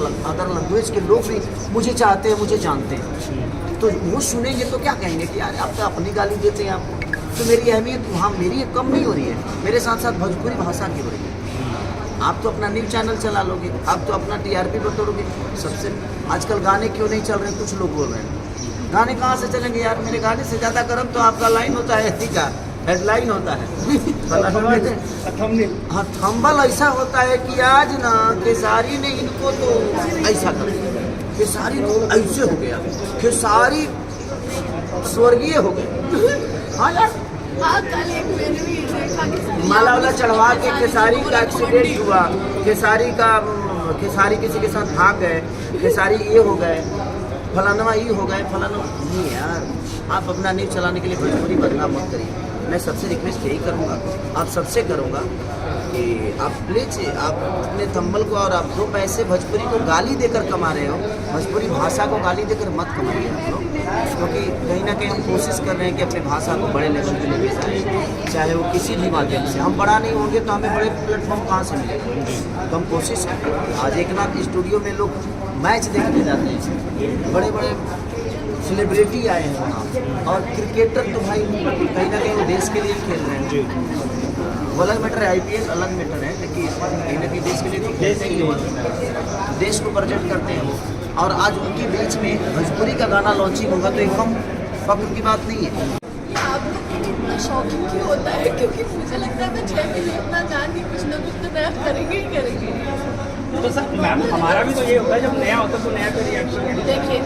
Other language के लोग भी मुझे चाहते हैं, मुझे जानते हैं, तो वो सुनेंगे तो क्या कहेंगे कि यार आप तो अपनी गाली देते हैं आपको। तो मेरी अहमियत वहाँ मेरी कम नहीं हो रही है, मेरे साथ साथ भोजपुरी भाषा की हो रही है। आप तो अपना न्यूज़ चैनल चला लोगे, आप तो अपना TRP बटोरोगे। सबसे आजकल गाने क्यों नहीं चल रहे, कुछ लोग बोल रहे हैं गाने कहाँ से चलेंगे यार, मेरे गाने से ज़्यादा गर्म तो आपका लाइन होता है, ठीक है, हेडलाइन होता है। हाँ, थंबल ऐसा होता है कि आज ना खेसारी ने इनको तो ऐसा कर दिया, खेसारी तो ऐसे हो गया, खेसारी स्वर्गीय हो गए। हाँ यार, माला वाला चढ़वा के खेसारी का एक्सीडेंट हुआ, खेसारी किसी के साथ भाग गए, खेसारी ये हो गए, फलाना ये हो गए, फलाना नहीं। यार आप अपना न्यूज़ चलाने के लिए भोजपुरी बदनाम मत करिए। मैं सबसे रिक्वेस्ट यही करूँगा, आप सबसे करूँगा कि आप प्लीज आप अपने थंबल को और आप जो पैसे भोजपुरी को गाली देकर कमा रहे हो, भोजपुरी भाषा को गाली देकर मत कमाइए आप लोग, क्योंकि कहीं ना कहीं हम कोशिश कर रहे हैं कि अपने भाषा को बड़े लेवल पे लेके जाएं, चाहे वो किसी भी माध्यम से। हम बड़ा नहीं होंगे तो हमें बड़े प्लेटफॉर्म कहाँ से मिलेगा, तो हम कोशिश करें। आज एक नाथ स्टूडियो में लोग मैच देखने जाते हैं, बड़े बड़े सेलिब्रिटी आए हैं वहाँ, और क्रिकेटर तो भाई कहीं ना कहीं वो देश के लिए खेल रहे हैं। वो अलग मैटर है, IPL अलग मैटर है, लेकिन कहीं ना कहीं देश के लिए तो खेलते ही हैं, देश को प्रेजेंट करते हैं वो। और आज उनके बीच में भोजपुरी का गाना लॉन्चिंग होगा तो एक कम फख्र की बात नहीं है। आप लोग के लिए इतना शौकीन क्यों होता है? क्योंकि मुझे लगता है मैं 6 महीने इतना जान के कुछ ना कुछ तो नया करेंगे ही करेंगे। तो सर मैम हमारा भी तो ये होता है, जब नया होता है तो नया पे रिएक्शन। देखिए,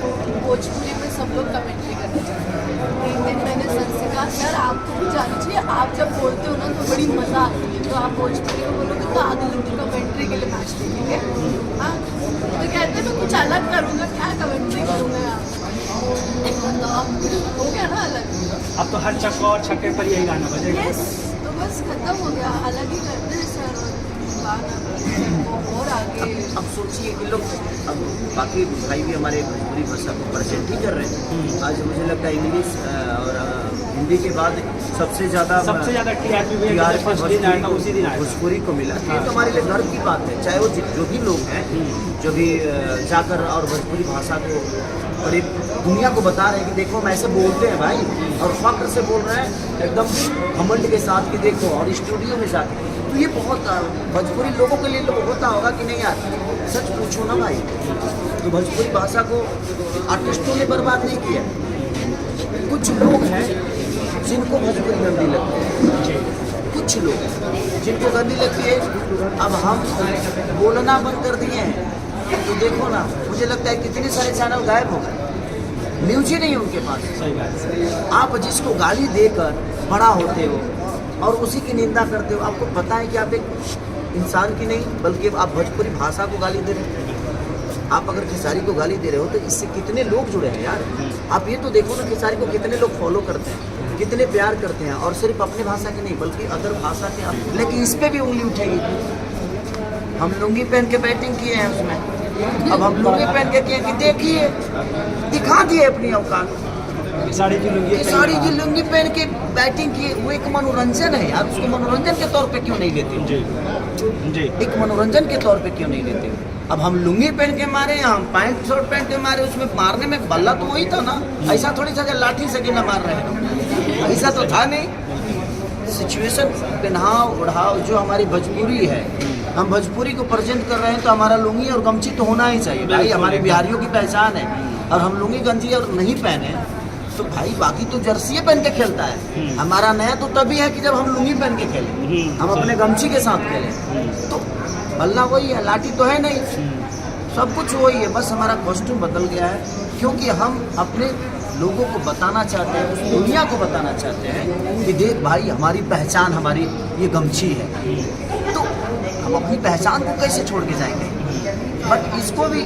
भोजपुरी में सब लोग कमेंट्री करना चाहते हैं। 3 दिन मैंने सर से कहा सर आपको भी जाना चाहिए, आप जब बोलते हो ना तो बड़ी मज़ा आती है, तो आप भोजपुरी में बोलोगे तो आगे लोग कमेंट्री के लिए मैच देखेंगे। हाँ, तो कहते हैं मैं कुछ अलग करूँगा, क्या कमेंट्री करूँगा आप, तो अब हो गया ना अलग। अब तो हर चक्का और छक्के पर यही गाना बजेगा। यस, तो बस खत्म हो गया, अलग ही करते हैं सर, और आगे। अब सोचिए कि लोग, अब बाकी भाई भी हमारे भोजपुरी भाषा को प्रेजेंट ही कर रहे हैं। आज मुझे लगता है इंग्लिश और हिंदी के बाद सबसे ज़्यादा TRP उसी दिन भोजपुरी को मिला। ये तो हमारे लिए गर्व की बात है, चाहे वो जो भी लोग हैं जो भी जाकर और भोजपुरी भाषा को और एक दुनिया को बता रहे हैं कि देखो हम ऐसे बोलते हैं भाई, और फख्र से बोल रहे हैं एकदम घमंड के साथ कि देखो, और स्टूडियो में जाके, तो ये बहुत भोजपुरी लोगों के लिए होता होगा कि नहीं यार, सच पूछो ना भाई, तो भोजपुरी भाषा को आर्टिस्टों ने बर्बाद नहीं किया। कुछ लोग हैं जिनको भोजपुरी गंदी लगती है, कुछ लोग जिनको गंदी लगती है, अब हम बोलना बंद कर दिए हैं। तो देखो ना, मुझे लगता है कितने सारे चैनल गायब हो गए, न्यूज ही नहीं उनके पास। सही बात है। आप जिसको गाली देकर बड़ा होते हो और उसी की निंदा करते हो, आपको पता है कि आप एक इंसान की नहीं बल्कि आप भोजपुरी भाषा को गाली दे रहे हो। आप अगर खेसारी को गाली दे रहे हो तो इससे कितने लोग जुड़े हैं यार। आप ये तो देखो ना, खेसारी को कितने लोग फॉलो करते हैं, कितने प्यार करते हैं, और सिर्फ अपने भाषा के नहीं बल्कि अदर भाषा के आप। लेकिन इस पर भी उंगली उठेगी। हम लुंगी पहन के बैटिंग किए हैं उसमें, अब हम लुंगी पहन के किए कि देखिए, दिखा दिए अपनी औकात। साड़ी की लुंगी पहन के बैटिंग की, वो एक मनोरंजन है यार, उसको मनोरंजन के तौर पे क्यों नहीं लेते हो? जी। एक मनोरंजन के तौर पे क्यों नहीं लेते हो? अब हम लुंगी पहन के मारे, हम पैंट शर्ट पहन के मारे, उसमें मारने में बल्ला तो वही था ना, ऐसा थोड़ी था कि लाठी से गिना मार रहे हैं, ऐसा तो था नहीं। सिचुएशन, पहनाव ओढ़ाव जो हमारी भोजपुरी है, हम भोजपुरी को प्रेजेंट कर रहे हैं तो हमारा लुंगी और गमछी तो होना ही चाहिए भाई, हमारे बिहारियों की पहचान है। और हम लुंगी गंजी और नहीं पहने तो भाई बाकी तो जर्सी पहन के खेलता है। हमारा नया तो तभी है कि जब हम लुंगी पहन के खेलें, हम अपने गमछी के साथ खेलें। तो बल्ला वही है, लाठी तो है नहीं, सब कुछ वही है, बस हमारा कॉस्ट्यूम बदल गया है, क्योंकि हम अपने लोगों को बताना चाहते हैं, उस दुनिया को बताना चाहते हैं कि देख भाई हमारी पहचान, हमारी ये गमछी है। तो हम अपनी पहचान को कैसे छोड़ के जाएंगे? बट इसको भी